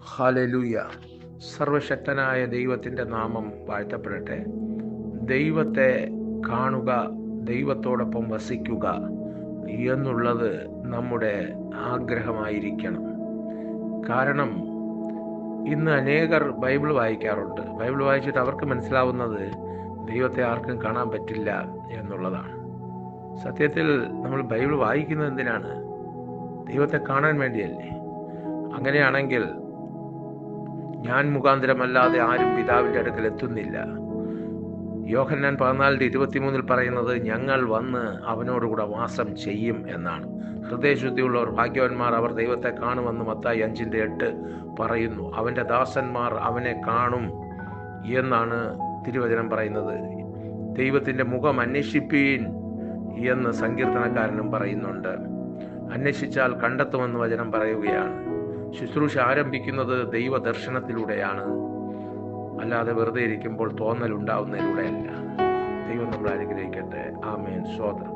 Hallelujah. സർവശക്തനായ ദൈവത്തിൻ്റെ നാമം വാഴ്ത്തപ്പെടട്ടെ. ദൈവത്തെ കാണുക, ദൈവത്തോടൊപ്പം വസിക്കുക എന്നുള്ളത് നമ്മുടെ ആഗ്രഹമായിരിക്കണം. കാരണം ഇന്ന് അനേകർ ബൈബിൾ വായിക്കാറുണ്ട്. ബൈബിൾ വായിച്ചിട്ട് അവർക്ക് മനസ്സിലാവുന്നത് ദൈവത്തെ ആർക്കും കാണാൻ പറ്റില്ല എന്നുള്ളതാണ്. സത്യത്തിൽ നമ്മൾ ബൈബിൾ വായിക്കുന്നത് എന്തിനാണ്? ദൈവത്തെ കാണാൻ വേണ്ടിയല്ലേ? അങ്ങനെയാണെങ്കിൽ ഞാൻ മുഖാന്തരമല്ലാതെ ആരും പിതാവിൻ്റെ അടുക്കൽ എത്തുന്നില്ല. യോഹന്നാൻ 14:23 പറയുന്നത് ഞങ്ങൾ വന്ന് അവനോടുകൂടെ വാസം ചെയ്യും എന്നാണ്. ഹൃദയശുദ്ധിയുള്ളവർ ഭാഗ്യവാന്മാർ, അവർ ദൈവത്തെ കാണുമെന്ന് മത്തായി 5:8 പറയുന്നു. അവൻ്റെ ദാസന്മാർ അവനെ കാണും എന്നാണ് തിരുവചനം പറയുന്നത്. ദൈവത്തിൻ്റെ മുഖം അന്വേഷിപ്പീൻ എന്ന് സങ്കീർത്തനക്കാരനും പറയുന്നുണ്ട്. അന്വേഷിച്ചാൽ കണ്ടെത്തുമെന്ന് വചനം പറയുകയാണ്. ശുശ്രൂഷ ആരംഭിക്കുന്നത് ദൈവദർശനത്തിലൂടെയാണ്, അല്ലാതെ വെറുതെ ഇരിക്കുമ്പോൾ തോന്നലുണ്ടാവുന്നതിലൂടെയല്ല. ദൈവം നമ്മളെ അനുഗ്രഹിക്കട്ടെ. ആമേൻ. സ്തോത്രം.